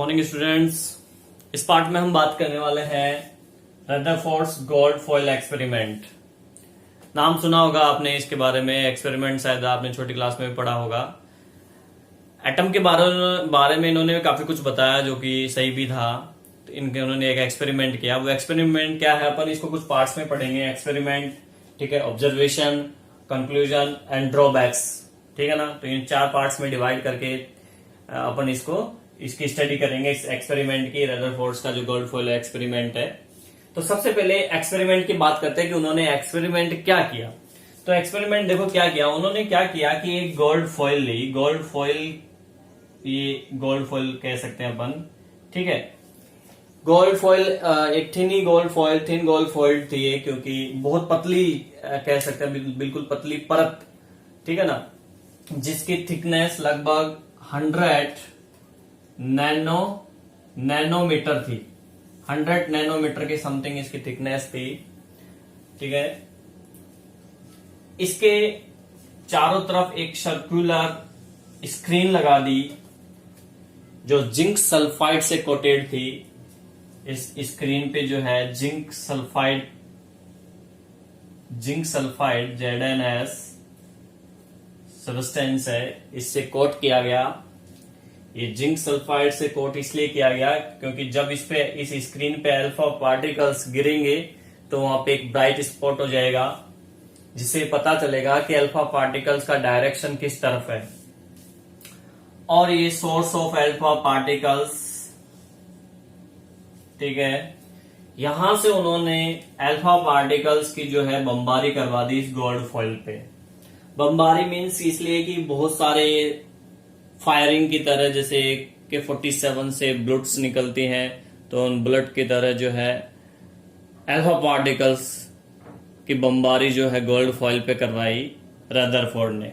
Morning students. इस part में हम बात करने वाले हैं रदरफोर्ड्स गोल्ड फॉइल एक्सपेरिमेंट। नाम सुना होगा आपने इसके बारे में, एक्सपेरिमेंट शायद आपने छोटी क्लास में भी पढ़ा होगा। एटम के बारे में इन्होंने काफी कुछ बताया जो कि सही भी था। तो उन्होंने एक एक्सपेरिमेंट किया। वो एक्सपेरिमेंट क्या है, अपन इसको कुछ पार्ट्स में पढ़ेंगे। एक्सपेरिमेंट, ठीक है, ऑब्जर्वेशन, कंक्लूजन एंड ड्रॉबैक्स, ठीक है ना। तो इन 4 पार्ट्स में डिवाइड करके अपन इसकी स्टडी करेंगे, इस एक्सपेरिमेंट की, रदरफोर्ड्स का जो गोल्ड फॉइल एक्सपेरिमेंट है। तो सबसे पहले एक्सपेरिमेंट की बात करते हैं कि उन्होंने एक्सपेरिमेंट क्या किया। तो एक्सपेरिमेंट देखो क्या किया उन्होंने, क्या किया कि एक गोल्ड फॉइल ली। गोल्ड फॉइल, ये गोल्ड फॉइल कह सकते हैं अपन, ठीक है। गोल्ड फॉइल एक थिन गोल्ड फॉइल थी ये, क्योंकि बहुत पतली कह सकते हैं, बिल्कुल पतली परत, ठीक है ना, जिसकी थिकनेस लगभग 100 नैनोमीटर थी। 100 नैनोमीटर की समथिंग इसकी थिकनेस थी, ठीक है। इसके चारों तरफ एक सर्कुलर स्क्रीन लगा दी जो जिंक सल्फाइड से कोटेड थी। इस स्क्रीन पे जो है जिंक सल्फाइड ZnS सब्सटेंस है, इससे कोट किया गया। ये जिंक सल्फाइड से कोट इसलिए किया गया क्योंकि जब इस स्क्रीन पे अल्फा पार्टिकल्स गिरेंगे तो वहां पे एक ब्राइट स्पॉट हो जाएगा, जिससे पता चलेगा कि अल्फा पार्टिकल्स का डायरेक्शन किस तरफ है। और ये सोर्स ऑफ अल्फा पार्टिकल्स, ठीक है। यहां से उन्होंने अल्फा पार्टिकल्स की जो है बमबारी करवा दी इस गोल्ड फॉइल पे। बमबारी मीन्स इसलिए कि बहुत सारे फायरिंग की तरह, जैसे AK-47 से बुलेट्स निकलती हैं, तो उन बुलेट की तरह जो है अल्फा पार्टिकल्स की बमबारी जो है गोल्ड फॉइल पे करवाई रदरफोर्ड ने।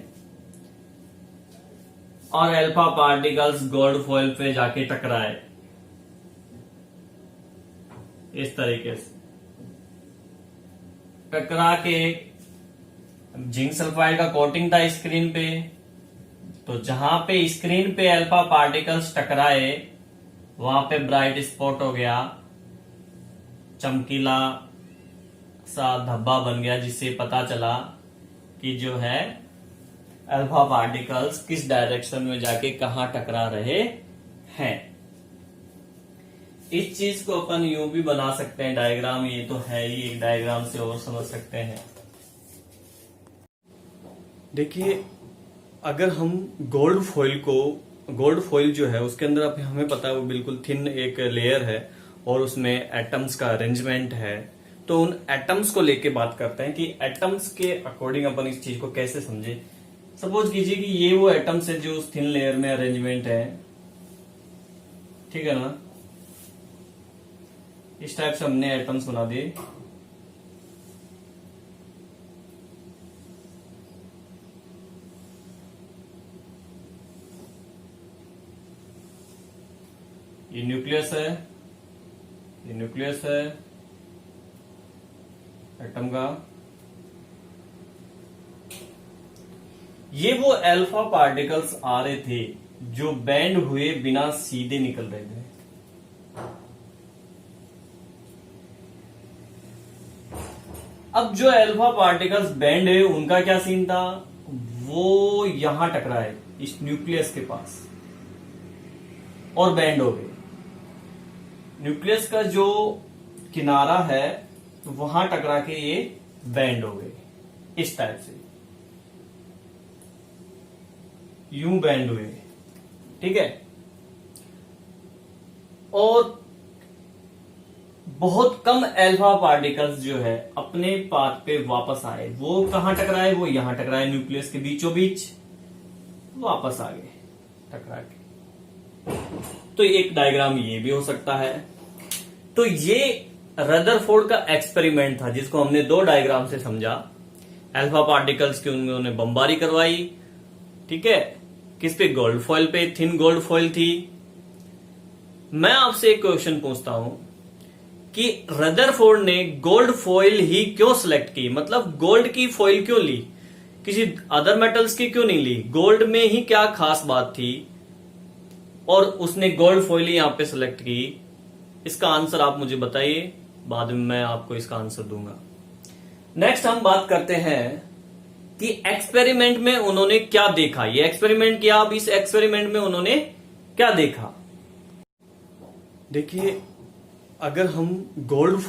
और अल्फा पार्टिकल्स गोल्ड फॉइल पे जाके टकराए इस तरीके से, टकरा के जिंक सल्फाइड का कोटिंग था स्क्रीन पे। तो जहां पे स्क्रीन पे अल्फा पार्टिकल्स टकराए वहां पे ब्राइट स्पॉट हो गया, चमकीला सा धब्बा बन गया, जिससे पता चला कि जो है अल्फा पार्टिकल्स किस डायरेक्शन में जाके कहां टकरा रहे हैं। इस चीज को अपन यूं भी बना सकते हैं, डायग्राम, ये तो है ही, एक डायग्राम से और समझ सकते हैं। देखिए, अगर हम गोल्ड फॉइल जो है उसके अंदर हमें पता है वो बिल्कुल थिन एक लेयर है और उसमें एटम्स का अरेंजमेंट है। तो उन एटम्स को लेके बात करते हैं कि एटम्स के अकॉर्डिंग अपन इस चीज को कैसे समझे। सपोज कीजिए कि ये वो एटम्स है जो उस थिन लेयर में अरेंजमेंट है, ठीक है ना। इस टाइप से हमने एटम्स बना दिए। ये न्यूक्लियस है एटम का। ये वो अल्फा पार्टिकल्स आ रहे थे जो बैंड हुए बिना सीधे निकल रहे थे। अब जो अल्फा पार्टिकल्स बैंड है उनका क्या सीन था, वो यहां टकराए इस न्यूक्लियस के पास और बैंड हो गए। न्यूक्लियस का जो किनारा है वहां टकरा के ये बैंड हो गए इस टाइप से, यूं बैंड हुए, ठीक है। और बहुत कम अल्फा पार्टिकल्स जो है अपने पाथ पे वापस आए। वो कहां टकराए, वो यहां टकराए, न्यूक्लियस के बीचों बीच वापस आ गए टकरा के। तो एक डायग्राम ये भी हो सकता है। तो ये रदरफोर्ड का एक्सपेरिमेंट था जिसको हमने 2 डायग्राम से समझा। अल्फा पार्टिकल्स की उन्होंने बमबारी करवाई, ठीक है, किस पे, गोल्ड फॉइल पे, थिन गोल्ड फॉइल थी। मैं आपसे एक क्वेश्चन पूछता हूं कि रदरफोर्ड ने गोल्ड फॉइल ही क्यों सिलेक्ट की, मतलब गोल्ड की फॉइल क्यों ली, किसी अदर मेटल्स की क्यों नहीं ली? गोल्ड में ही क्या खास बात थी और उसने गोल्ड फॉइल यहां पे सिलेक्ट की, इसका आंसर आप मुझे बताइए, बाद में मैं आपको इसका आंसर दूंगा। नेक्स्ट हम बात करते हैं कि एक्सपेरिमेंट में उन्होंने क्या देखा। ये एक्सपेरिमेंट किया, अब इस एक्सपेरिमेंट में उन्होंने क्या देखा। देखिए, अगर हम गोल्ड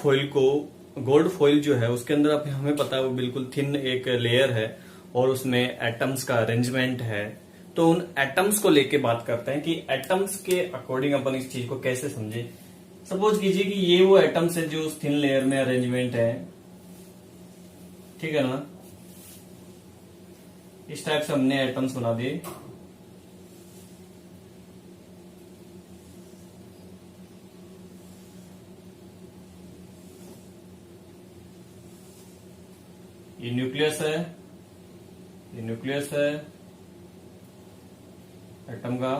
फॉइल जो है उसके अंदर हमें पता है वो बिल्कुल थिन एक लेयर है और उसमें एटम्स का अरेंजमेंट है, तो उन एटम्स को लेके बात करते हैं कि एटम्स के अकॉर्डिंग अपन इस चीज को कैसे समझे। सपोज कीजिए कि ये वो एटम्स है जो उस थिन लेयर में अरेंजमेंट है, ठीक है ना। इस टाइप से हमने एटम्स बना दिए। ये न्यूक्लियस है, ये न्यूक्लियस है एटम का।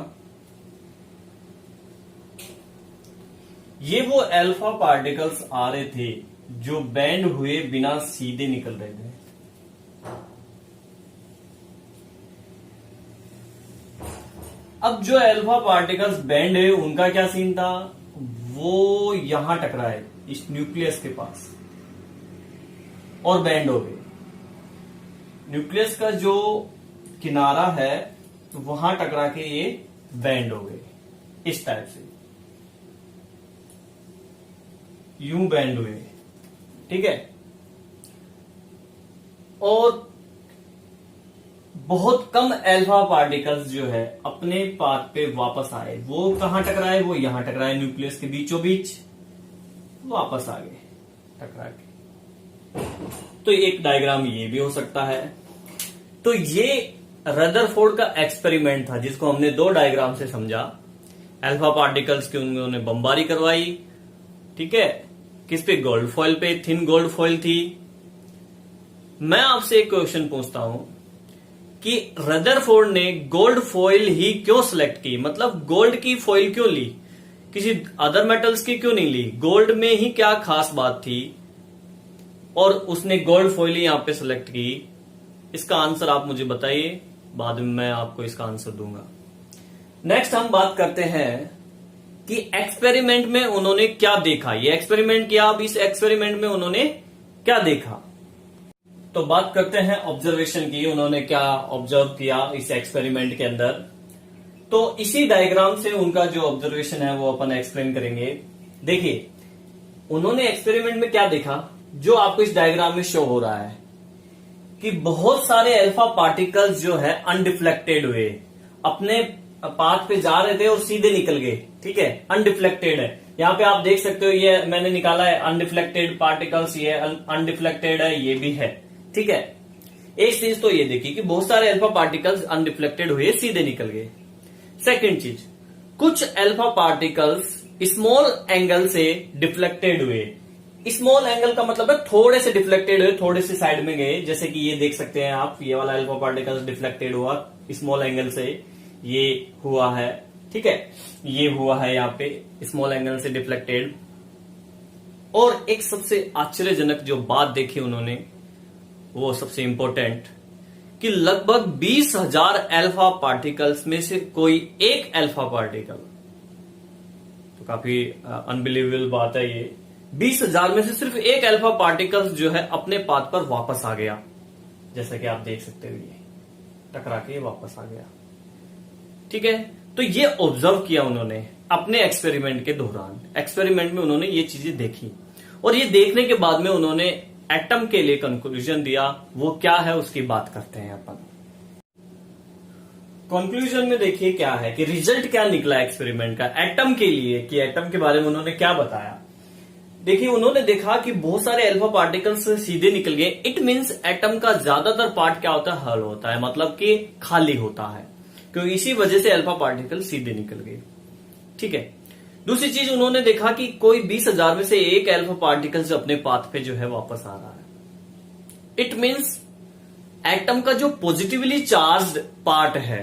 ये वो अल्फा पार्टिकल्स आ रहे थे जो बैंड हुए बिना सीधे निकल रहे थे। अब जो अल्फा पार्टिकल्स बैंड है उनका क्या सीन था, वो यहां टकराए इस न्यूक्लियस के पास और बैंड हो गए। न्यूक्लियस का जो किनारा है वहां टकरा के ये बैंड हो गए, इस टाइप से यूं बैंड हुए, ठीक है। और बहुत कम अल्फा पार्टिकल्स जो है अपने पाथ पे वापस आए। वो कहां टकराए, वो यहां टकराए न्यूक्लियस के बीचों बीच, वापस आ गए टकरा के। तो एक डायग्राम ये भी हो सकता है। तो ये रदरफोर्ड का एक्सपेरिमेंट था जिसको हमने दो डायग्राम से समझा। अल्फा पार्टिकल्स की उन्होंने बमबारी करवाई, ठीक है, किस पे, गोल्ड फॉइल पे, थिन गोल्ड फॉइल थी। मैं आपसे एक क्वेश्चन पूछता हूं कि रदरफोर्ड ने गोल्ड फॉइल ही क्यों सिलेक्ट की, मतलब गोल्ड की फॉइल क्यों ली, किसी अदर मेटल्स की क्यों नहीं ली, गोल्ड में ही क्या खास बात थी और उसने गोल्ड फॉइल ही यहां पे सिलेक्ट की। इसका आंसर आप मुझे बताइए, बाद में मैं आपको इसका आंसर दूंगा। नेक्स्ट हम बात करते हैं कि एक्सपेरिमेंट में उन्होंने क्या देखा। ये एक्सपेरिमेंट किया, अब इस एक्सपेरिमेंट में उन्होंने क्या देखा। तो बात करते हैं ऑब्जर्वेशन की, उन्होंने क्या ऑब्जर्व किया इस एक्सपेरिमेंट के अंदर। तो इसी डायग्राम से उनका जो ऑब्जर्वेशन है वो अपन एक्सप्लेन करेंगे। देखिए, उन्होंने एक्सपेरिमेंट में क्या देखा, जो आपको इस डायग्राम में शो हो रहा है कि बहुत सारे अल्फा पार्टिकल्स जो है अनडिफ्लेक्टेड हुए, अपने पाथ पे जा रहे थे और सीधे निकल गए, ठीक है, अनडिफ्लेक्टेड है। यहां पे आप देख सकते हो, ये मैंने निकाला है अनडिफ्लेक्टेड पार्टिकल्स, ये अनडिफ्लेक्टेड है, ये भी है, ठीक है। एक चीज तो ये देखिए कि बहुत सारे अल्फा पार्टिकल्स अनडिफ्लेक्टेड हुए, सीधे निकल गए। सेकंड चीज, कुछ अल्फा पार्टिकल्स स्मॉल एंगल से डिफ्लेक्टेड हुए। स्मॉल एंगल का मतलब है थोड़े से डिफ्लेक्टेड हुए, थोड़े से साइड में गए। जैसे कि ये देख सकते हैं आप, ये वाला अल्फा पार्टिकल्स डिफ्लेक्टेड हुआ स्मॉल एंगल से, ये हुआ है, ठीक है, ये हुआ है यहाँ पे स्मॉल एंगल से डिफ्लेक्टेड। और एक सबसे आश्चर्यजनक जो बात देखी उन्होंने, वो सबसे इंपॉर्टेंट, कि लगभग 20,000 अल्फा पार्टिकल्स में से कोई एक अल्फा पार्टिकल, तो काफी अनबिलीवेबल बात है ये, 20,000 में से सिर्फ एक अल्फा पार्टिकल्स जो है अपने पाथ पर वापस आ गया। जैसा कि आप देख सकते हो, ये टकरा के वापस आ गया, ठीक है। तो ये ऑब्जर्व किया उन्होंने अपने एक्सपेरिमेंट के दौरान। एक्सपेरिमेंट में उन्होंने ये चीजें देखी और ये देखने के बाद में उन्होंने एटम के लिए कंक्लूजन दिया। वो क्या है उसकी बात करते हैं अपन। कंक्लूजन में देखिए क्या है कि रिजल्ट क्या निकला एक्सपेरिमेंट का एटम के लिए, कि एटम के बारे में उन्होंने क्या बताया। देखिए, उन्होंने देखा कि बहुत सारे अल्फा पार्टिकल्स सीधे निकल गए। इट मींस एटम का ज्यादातर पार्ट क्या होता है, हल होता है, मतलब कि खाली होता है, क्योंकि इसी वजह से अल्फा पार्टिकल सीधे निकल गए, ठीक है। दूसरी चीज उन्होंने देखा कि कोई 20,000 में से एक अल्फा पार्टिकल्स अपने पाथ पे जो है वापस आ रहा है। इट मींस एटम का जो पॉजिटिवली चार्ज्ड पार्ट है,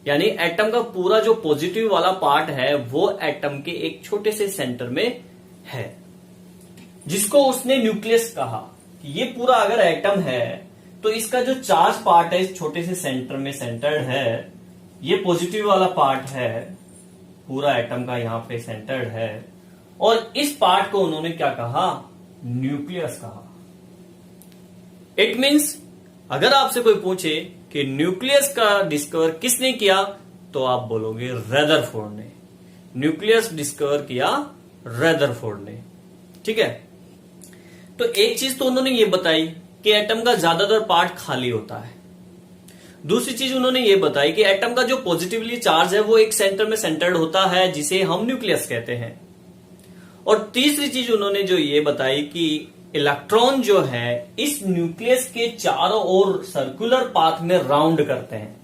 यानी एटम का पूरा जो पॉजिटिव वाला पार्ट है वो एटम के एक छोटे से सेंटर में है, जिसको उसने न्यूक्लियस कहा। कि ये पूरा अगर एटम है तो इसका जो चार्ज पार्ट है इस छोटे से सेंटर में सेंटर्ड है, ये पॉजिटिव वाला पार्ट है, पूरा एटम का यहाँ पे सेंटर्ड है, और इस पार्ट को उन्होंने क्या कहा, न्यूक्लियस कहा। इट मीन्स अगर आपसे कोई पूछे कि न्यूक्लियस का डिस्कवर किसने किया, तो आप बोलोगे रदरफोर्ड ने। न्यूक्लियस डिस्कवर किया रदरफोर्ड ने। ठीक है, तो एक चीज तो उन्होंने ये बताई कि एटम का ज्यादातर पार्ट खाली होता है। दूसरी चीज उन्होंने ये बताई कि एटम का जो पॉजिटिवली चार्ज है वो एक सेंटर में सेंटर्ड होता है, जिसे हम न्यूक्लियस कहते हैं। और तीसरी चीज उन्होंने जो ये बताई कि इलेक्ट्रॉन जो है इस न्यूक्लियस के चारों ओर सर्कुलर पाथ में राउंड करते हैं।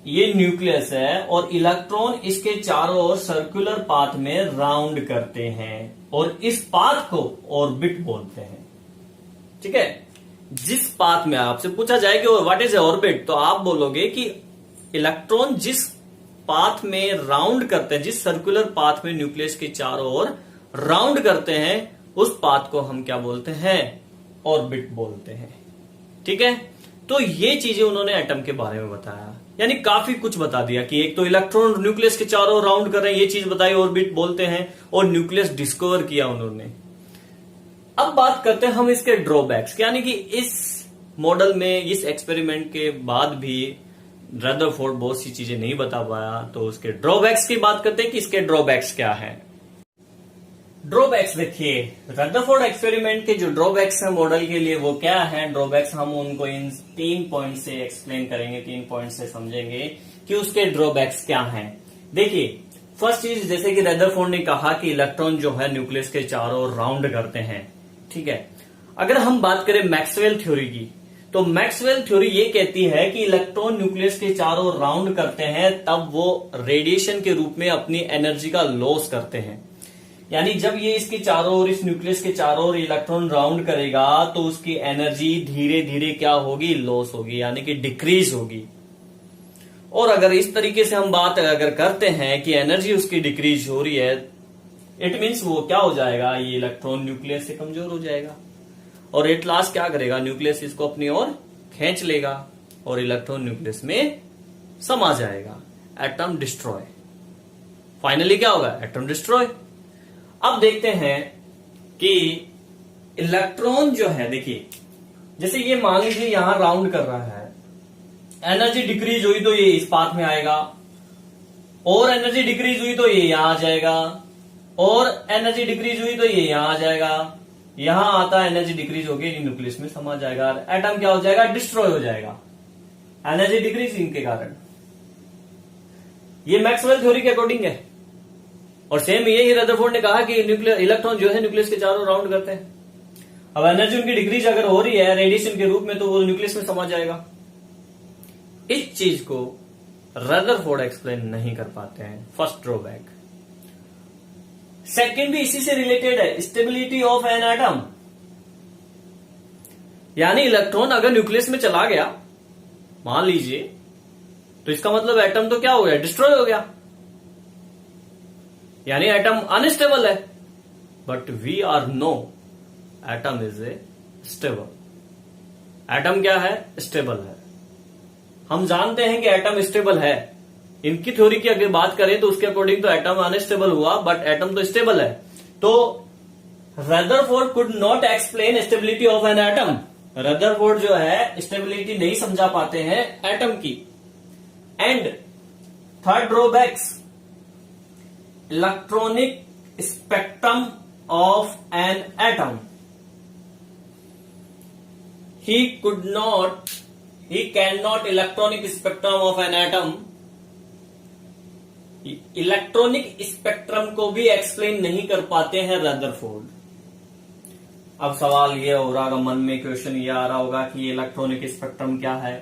ये न्यूक्लियस है और इलेक्ट्रॉन इसके चारों ओर सर्कुलर पाथ में राउंड करते हैं, और इस पाथ को ऑर्बिट बोलते हैं। ठीक है, जिस पाथ में आपसे पूछा जाए कि व्हाट इज ऑर्बिट, तो आप बोलोगे कि इलेक्ट्रॉन जिस पाथ में राउंड करते हैं, जिस सर्कुलर पाथ में न्यूक्लियस के चारों ओर राउंड करते हैं, उस पाथ को हम क्या बोलते हैं, ऑर्बिट बोलते हैं। ठीक है, तो ये चीजें उन्होंने एटम के बारे में बताया, यानी काफी कुछ बता दिया कि एक तो इलेक्ट्रॉन न्यूक्लियस के चारों ओर राउंड कर रहे हैं, ये चीज बताई, ऑर्बिट बोलते हैं, और न्यूक्लियस डिस्कवर किया उन्होंने। अब बात करते हैं हम इसके ड्रॉबैक्स, यानी कि इस मॉडल में, इस एक्सपेरिमेंट के बाद भी रदरफोर्ड बहुत सी चीजें नहीं बता पाया, तो उसके ड्रॉबैक्स की बात करते हैं कि इसके ड्रॉबैक्स क्या है। ड्रॉबैक्स देखिए, रदरफोर्ड एक्सपेरिमेंट के जो ड्रॉबैक्स हैं मॉडल के लिए वो क्या है, ड्रॉबैक्स हम उनको इन 3 पॉइंट से एक्सप्लेन करेंगे, 3 पॉइंट से समझेंगे कि उसके ड्रॉबैक्स क्या हैं। देखिए, फर्स्ट चीज, जैसे कि रदरफोर्ड ने कहा कि इलेक्ट्रॉन जो है न्यूक्लियस के चारों ओर राउंड करते हैं। ठीक है, अगर हम बात करें मैक्सवेल थ्योरी की, तो मैक्सवेल थ्योरी ये कहती है कि इलेक्ट्रॉन न्यूक्लियस के चारों ओर राउंड करते हैं, तब वो रेडिएशन के रूप में अपनी एनर्जी का लॉस करते हैं। यानी जब ये इसके चारों ओर, इस न्यूक्लियस के चारों ओर इलेक्ट्रॉन राउंड करेगा, तो उसकी एनर्जी धीरे धीरे क्या होगी, लॉस होगी, यानी कि डिक्रीज होगी। और अगर इस तरीके से हम बात अगर करते हैं कि एनर्जी उसकी डिक्रीज हो रही है, इट मीन्स वो क्या हो जाएगा, ये इलेक्ट्रॉन न्यूक्लियस से कमजोर हो जाएगा, और एट लास्ट क्या करेगा, न्यूक्लियस इसको अपनी ओर खींच लेगा और इलेक्ट्रॉन न्यूक्लियस में समा जाएगा, एटम डिस्ट्रॉय। फाइनली क्या होगा, एटम डिस्ट्रॉय। अब देखते हैं कि इलेक्ट्रॉन जो है, देखिए जैसे ये मान लीजिए यहां राउंड कर रहा है, एनर्जी डिक्रीज हुई तो ये इस पाथ में आएगा, और एनर्जी डिक्रीज हुई तो ये यहां आ जाएगा, और एनर्जी डिक्रीज हुई तो ये यहां आ जाएगा, यहां आता एनर्जी डिक्रीज होगी, न्यूक्लियस में समा जाएगा, एटम क्या हो जाएगा, डिस्ट्रॉय हो जाएगा, एनर्जी डिक्रीजिंग के कारण। ये मैक्सवेल थ्योरी के अकॉर्डिंग है, और सेम यही रदरफोर्ड ने कहा कि इलेक्ट्रॉन जो है न्यूक्लियस के चारों राउंड करते हैं। अब एनर्जी उनकी डिक्रीज अगर हो रही है रेडिएशन के रूप में, तो वो न्यूक्लियस में समा जाएगा। इस चीज को रदरफोर्ड एक्सप्लेन नहीं कर पाते हैं, फर्स्ट ड्रॉबैक। सेकेंड भी इसी से रिलेटेड है, स्टेबिलिटी ऑफ एन एटम। यानी इलेक्ट्रॉन अगर न्यूक्लियस में चला गया मान लीजिए, तो इसका मतलब एटम तो क्या हो गया, डिस्ट्रॉय हो गया, यानी एटम अनस्टेबल है। But we are no atom is a stable. Atom क्या है, स्टेबल है। हम जानते हैं कि एटम स्टेबल है। इनकी थ्योरी की अगर बात करें तो उसके अकॉर्डिंग तो एटम अनस्टेबल हुआ, बट एटम तो स्टेबल है। तो Rutherford could not explain stability of an atom. Rutherford जो है स्टेबिलिटी नहीं समझा पाते हैं एटम की। And third drawbacks, electronic spectrum of an atom. he cannot electronic spectrum of an atom, electronic spectrum को भी एक्सप्लेन नहीं कर पाते हैं रदरफोर्ड। अब सवाल ये हो रहा होगा मन में, क्वेश्चन ये आ रहा होगा कि इलेक्ट्रॉनिक स्पेक्ट्रम क्या है,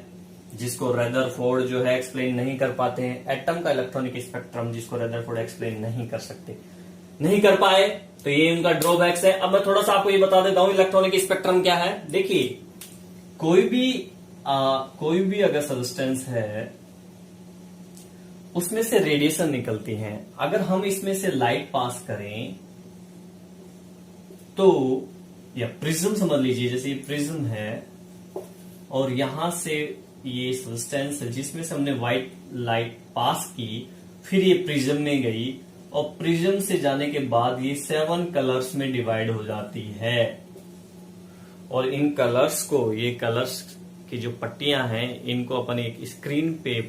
जिसको रदरफोर्ड जो है एक्सप्लेन नहीं कर पाते हैं। एटम का इलेक्ट्रॉनिक स्पेक्ट्रम जिसको रदरफोर्ड एक्सप्लेन नहीं कर सकते, नहीं कर पाए, तो ये उनका ड्रॉबैक्स है। अब मैं थोड़ा सा आपको ये बता देता हूं इलेक्ट्रॉनिक स्पेक्ट्रम क्या है। देखिए कोई भी अगर सब्सटेंस है उसमें से रेडिएशन निकलती है। अगर हम इसमें से लाइट पास करें तो, या प्रिज्म समझ लीजिए, जैसे ये प्रिज्म है और यहां से ये सब्सटेंस है जिसमें से हमने व्हाइट लाइट पास की, फिर ये प्रिज्म में गई और प्रिज्म से जाने के बाद ये 7 कलर्स में डिवाइड हो जाती है। और इन कलर्स को, ये कलर्स की जो पट्टियां हैं, इनको अपन एक स्क्रीन पे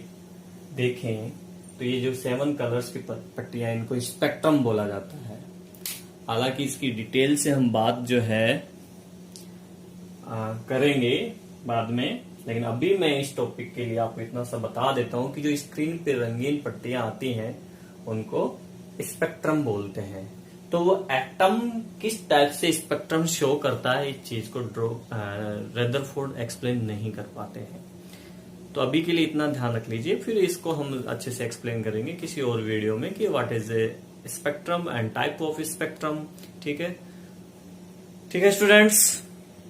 देखें तो ये जो 7 कलर्स की पट्टियां, इनको स्पेक्ट्रम बोला जाता है। हालांकि इसकी डिटेल से हम बात जो है करेंगे बाद में, लेकिन अभी मैं इस टॉपिक के लिए आपको इतना सा बता देता हूं कि जो स्क्रीन पे रंगीन पट्टियां आती हैं उनको स्पेक्ट्रम बोलते हैं। तो वो एटम किस टाइप से स्पेक्ट्रम शो करता है, इस चीज को रदरफोर्ड एक्सप्लेन नहीं कर पाते हैं। तो अभी के लिए इतना ध्यान रख लीजिए, फिर इसको हम अच्छे से एक्सप्लेन करेंगे किसी और वीडियो में कि what is a spectrum and type of spectrum. ठीक है स्टूडेंट्स।